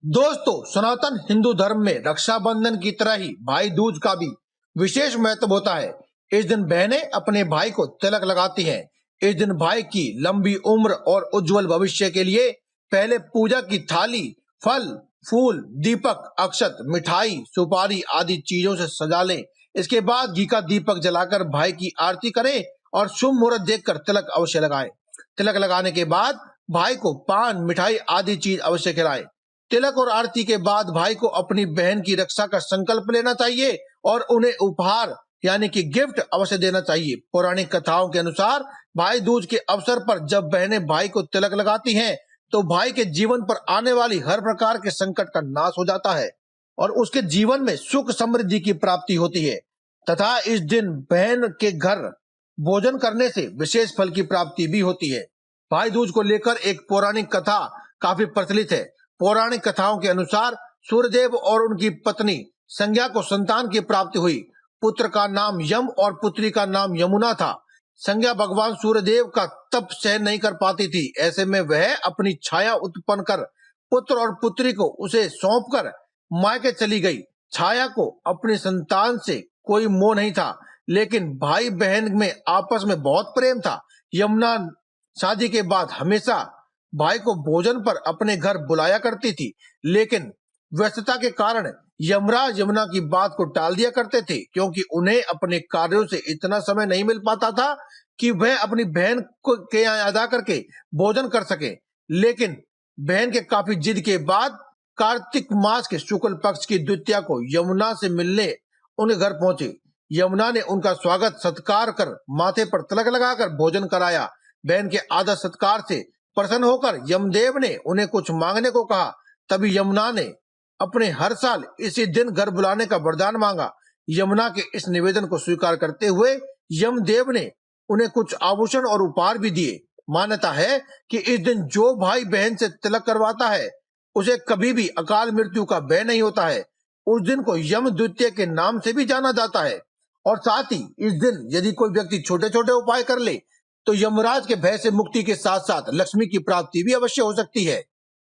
दोस्तों, सनातन हिंदू धर्म में रक्षाबंधन की तरह ही भाई दूज का भी विशेष महत्व होता है। इस दिन बहनें अपने भाई को तिलक लगाती हैं। इस दिन भाई की लंबी उम्र और उज्जवल भविष्य के लिए पहले पूजा की थाली फल, फूल, दीपक, अक्षत, मिठाई, सुपारी आदि चीजों से सजा लें। इसके बाद घी का दीपक जलाकर भाई की आरती करें और शुभ मुहूर्त देखकर तिलक अवश्य लगाएं। तिलक लगाने के बाद भाई को पान, मिठाई आदि चीज अवश्य खिलाएं। तिलक और आरती के बाद भाई को अपनी बहन की रक्षा का संकल्प लेना चाहिए और उन्हें उपहार यानी कि गिफ्ट अवश्य देना चाहिए। पौराणिक कथाओं के अनुसार भाई दूज के अवसर पर जब बहनें भाई को तिलक लगाती हैं तो भाई के जीवन पर आने वाली हर प्रकार के संकट का नाश हो जाता है और उसके जीवन में सुख समृद्धि की प्राप्ति होती है तथा इस दिन बहन के घर भोजन करने से विशेष फल की प्राप्ति भी होती है। भाई दूज को लेकर एक पौराणिक कथा काफी प्रचलित है। पौराणिक कथाओं के अनुसार सूर्यदेव और उनकी पत्नी संज्ञा को संतान की प्राप्ति हुई। पुत्र का नाम यम और पुत्री का नाम यमुना था। संज्ञा भगवान सूर्यदेव का तप सहन नहीं कर पाती थी। ऐसे में वह अपनी छाया उत्पन्न कर पुत्र और पुत्री को उसे सौंपकर मायके चली गई। छाया को अपनी संतान से कोई मोह नहीं था, लेकिन भाई बहन में आपस में बहुत प्रेम था। यमुना शादी के बाद हमेशा भाई को भोजन पर अपने घर बुलाया करती थी, लेकिन व्यस्तता के कारण यमराज यमुना की बात को टाल दिया करते थे, क्योंकि उन्हें अपने कार्यों से इतना समय नहीं मिल पाता था कि वह अपनी बहन को के यहाँ अदा करके भोजन कर सके। लेकिन बहन के काफी जिद के बाद कार्तिक मास के शुक्ल पक्ष की द्वितीया को यमुना से मिलने उनके घर पहुंचे। यमुना ने उनका स्वागत सत्कार कर माथे पर तिलक लगाकर भोजन कराया। बहन के आदर सत्कार से प्रसन्न होकर यमदेव ने उन्हें कुछ मांगने को कहा। तभी यमुना ने अपने हर साल इसी दिन घर बुलाने का वरदान मांगा। यमुना के इस निवेदन को स्वीकार करते हुए यमदेव ने उन्हें कुछ आभूषण और उपहार भी दिए। मान्यता है कि इस दिन जो भाई बहन से तिलक करवाता है उसे कभी भी अकाल मृत्यु का भय नहीं होता है। उस दिन को यम द्वितीया के नाम से भी जाना जाता है और साथ ही इस दिन यदि कोई व्यक्ति छोटे छोटे उपाय कर ले तो यमराज के भय से मुक्ति के साथ साथ लक्ष्मी की प्राप्ति भी अवश्य हो सकती है।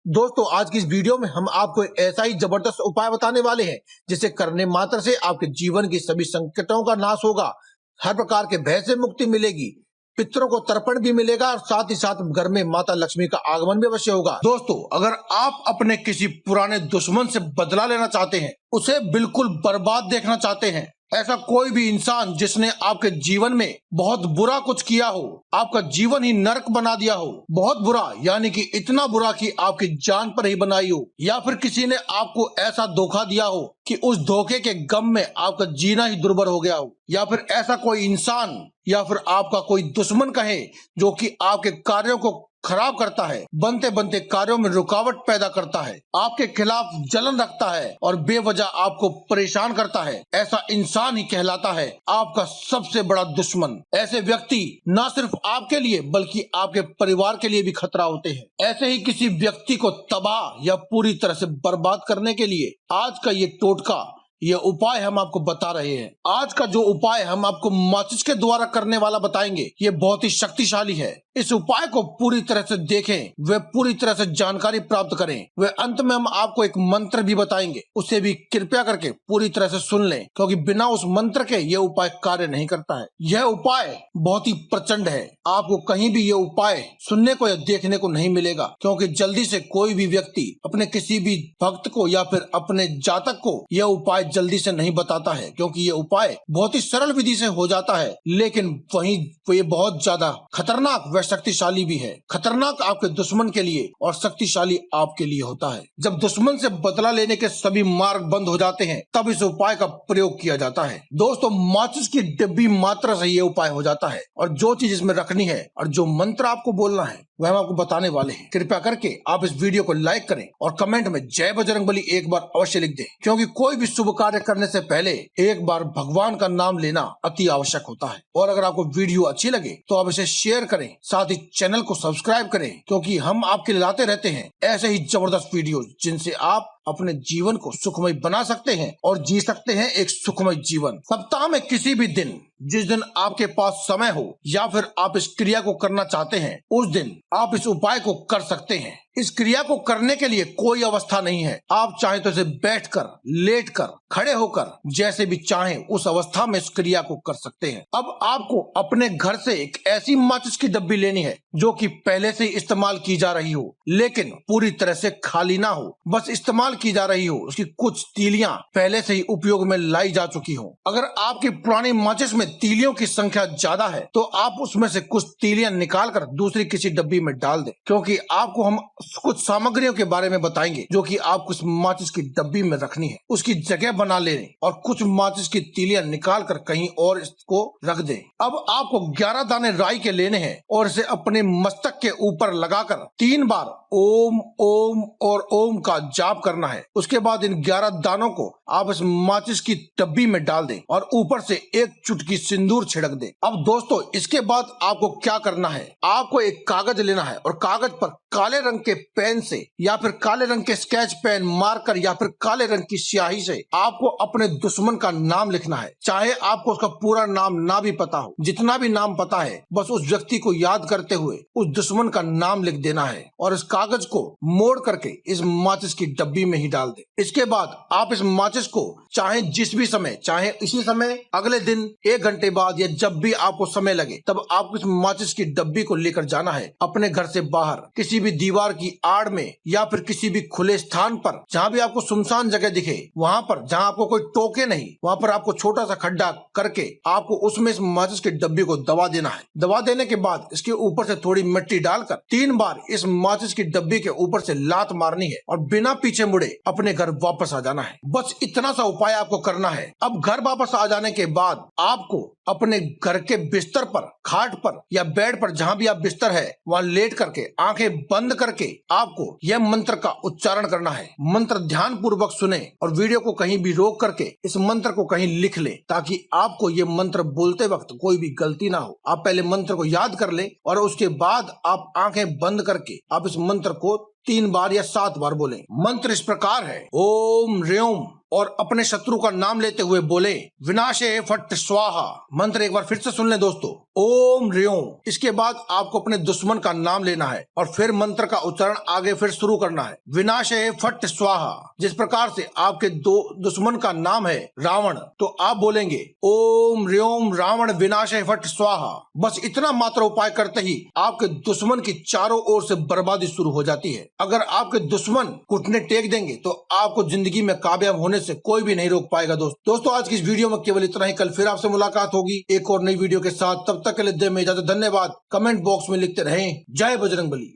दोस्तों, आज की इस वीडियो में हम आपको ऐसा ही जबरदस्त उपाय बताने वाले हैं जिसे करने मात्र से आपके जीवन की सभी संकटों का नाश होगा, हर प्रकार के भय से मुक्ति मिलेगी, पितरों को तर्पण भी मिलेगा और साथ ही साथ घर में माता लक्ष्मी का आगमन भी अवश्य होगा। दोस्तों, अगर आप अपने किसी पुराने दुश्मन से बदला लेना चाहते हैं, उसे बिल्कुल बर्बाद देखना चाहते हैं, ऐसा कोई भी इंसान जिसने आपके जीवन में बहुत बुरा कुछ किया हो, आपका जीवन ही नरक बना दिया हो, बहुत बुरा यानी कि इतना बुरा कि आपकी जान पर ही बनाई हो, या फिर किसी ने आपको ऐसा धोखा दिया हो कि उस धोखे के गम में आपका जीना ही दुर्भर हो गया हो, या फिर ऐसा कोई इंसान या फिर आपका कोई दुश्मन कहे जो कि आपके कार्यों को खराब करता है, बनते बनते कार्यों में रुकावट पैदा करता है, आपके खिलाफ जलन रखता है और बेवजह आपको परेशान करता है, ऐसा इंसान ही कहलाता है आपका सबसे बड़ा दुश्मन। ऐसे व्यक्ति न सिर्फ आपके लिए बल्कि आपके परिवार के लिए भी खतरा होते हैं। ऐसे ही किसी व्यक्ति को तबाह या पूरी तरह से बर्बाद करने के लिए आज का ये टोटका, ये उपाय हम आपको बता रहे हैं। आज का जो उपाय हम आपको माचिस के द्वारा करने वाला बताएंगे, ये बहुत ही शक्तिशाली है। इस उपाय को पूरी तरह से देखें, वे पूरी तरह से जानकारी प्राप्त करें। वे अंत में हम आपको एक मंत्र भी बताएंगे, उसे भी कृपया करके पूरी तरह से सुन लें, क्योंकि बिना उस मंत्र के ये उपाय कार्य नहीं करता है। यह उपाय बहुत ही प्रचंड है। आपको कहीं भी ये उपाय सुनने को या देखने को नहीं मिलेगा, क्योंकि जल्दी से कोई भी व्यक्ति अपने किसी भी भक्त को या फिर अपने जातक को यह उपाय जल्दी से नहीं बताता है, क्योंकि ये उपाय बहुत ही सरल विधि से हो जाता है, लेकिन वहीं ये बहुत ज्यादा खतरनाक व शक्तिशाली भी है। खतरनाक आपके दुश्मन के लिए और शक्तिशाली आपके लिए होता है। जब दुश्मन से बदला लेने के सभी मार्ग बंद हो जाते हैं, तब इस उपाय का प्रयोग किया जाता है। दोस्तों, माचिस की डिब्बी मात्रा से ये उपाय हो जाता है और जो चीज इसमें रखनी है और जो मंत्र आपको बोलना है वह हम आपको बताने वाले हैं। कृपया करके आप इस वीडियो को लाइक करें और कमेंट में जय बजरंगबली एक बार अवश्य लिख दें, क्योंकि कोई भी शुभ कार्य करने से पहले एक बार भगवान का नाम लेना अति आवश्यक होता है। और अगर आपको वीडियो अच्छी लगे तो आप इसे शेयर करें, साथ ही चैनल को सब्सक्राइब करें, क्योंकि हम आपके लिए लाते रहते हैं ऐसे ही जबरदस्त वीडियो जिनसे आप अपने जीवन को सुखमय बना सकते हैं और जी सकते हैं एक सुखमय जीवन। सप्ताह में किसी भी दिन, जिस दिन आपके पास समय हो या फिर आप इस क्रिया को करना चाहते हैं, उस दिन आप इस उपाय को कर सकते हैं। इस क्रिया को करने के लिए कोई अवस्था नहीं है। आप चाहे तो इसे बैठकर, लेटकर, खड़े होकर, जैसे भी चाहें उस अवस्था में इस क्रिया को कर सकते हैं। अब आपको अपने घर से एक ऐसी माचिस की डब्बी लेनी है जो कि पहले से इस्तेमाल की जा रही हो, लेकिन पूरी तरह से खाली ना हो, बस इस्तेमाल की जा रही हो, उसकी कुछ तीलियां पहले से ही उपयोग में लाई जा चुकी हो। अगर आपकी पुरानी माचिस में तीलियों की संख्या ज्यादा है तो आप उसमें से कुछ तीलियां निकालकर दूसरी किसी डब्बी में डाल दें, क्योंकि आपको हम कुछ सामग्रियों के बारे में बताएंगे जो कि आपको इस माचिस की डब्बी में रखनी है। उसकी जगह बना लें और कुछ माचिस की तीलियां निकाल कर कहीं और इसको रख दें। अब आपको 11 दाने राई के लेने हैं और इसे अपने मस्तक के ऊपर लगाकर 3 बार ओम ओम और ओम का जाप करना है। उसके बाद इन 11 दानों को आप इस माचिस की डब्बी में डाल दें और ऊपर से एक चुटकी सिंदूर छिड़क दें। अब दोस्तों इसके बाद आपको क्या करना है, आपको एक कागज लेना है और कागज पर काले रंग के पेन से या फिर काले रंग के स्केच पेन मार्कर या फिर काले रंग की स्याही से आपको अपने दुश्मन का नाम लिखना है। चाहे आपको उसका पूरा नाम ना भी पता हो, जितना भी नाम पता है बस उस व्यक्ति को याद करते हुए उस दुश्मन का नाम लिख देना है और इस कागज को मोड़ करके इस माचिस की डब्बी में ही डाल दे। इसके बाद आप इस माचिस को चाहे जिस भी समय, चाहे इसी समय, अगले दिन, 1 घंटे बाद या जब भी आपको समय लगे तब आपको इस माचिस की डब्बी को लेकर जाना है अपने घर से बाहर किसी भी दीवार की आड़ में या फिर किसी भी खुले स्थान पर, जहाँ भी आपको सुनसान जगह दिखे, वहाँ पर जहाँ आपको कोई टोके नहीं, वहाँ पर आपको छोटा सा खड्डा करके आपको उसमें इस माचिस की डब्बी को दबा देना है। दबा देने के बाद इसके ऊपर से थोड़ी मिट्टी डालकर 3 बार इस माचिस की डब्बी के ऊपर से लात मारनी है और बिना पीछे मुड़े अपने घर वापस आ जाना है। बस इतना सा उपाय आपको करना है। अब घर वापस आ जाने के बाद आपको अपने घर के बिस्तर पर, खाट पर या बेड पर, जहाँ भी आप बिस्तर है वहाँ लेट करके आंखें बंद करके आपको यह मंत्र का उच्चारण करना है। मंत्र ध्यान पूर्वक सुने और वीडियो को कहीं भी रोक करके इस मंत्र को कहीं लिख ले ताकि आपको ये मंत्र बोलते वक्त कोई भी गलती ना हो। आप पहले मंत्र को याद कर ले और उसके बाद आप आंखें बंद करके आप इस मंत्र को 3 बार या 7 बार बोले। मंत्र इस प्रकार है, ओम ह्रीं, और अपने शत्रु का नाम लेते हुए बोले विनाशे फट स्वाहा। मंत्र एक बार फिर से सुन लें दोस्तों, ओम ह्रीं। इसके बाद आपको अपने दुश्मन का नाम लेना है और फिर मंत्र का उच्चारण आगे फिर शुरू करना है, विनाशे फट स्वाहा। जिस प्रकार से आपके दुश्मन का नाम है रावण, तो आप बोलेंगे ओम ह्रीं रावण विनाशे फट स्वाहा। बस इतना मात्र उपाय करते ही आपके दुश्मन की चारों ओर से बर्बादी शुरू हो जाती है। अगर आपके दुश्मन घुटने टेक देंगे तो आपको जिंदगी में कामयाब होने से कोई भी नहीं रोक पाएगा। दोस्तों आज की इस वीडियो में केवल इतना ही। कल फिर आपसे मुलाकात होगी एक और नई वीडियो के साथ। तब तक के लिए दे में इजाजत। धन्यवाद। कमेंट बॉक्स में लिखते रहें जय बजरंगबली।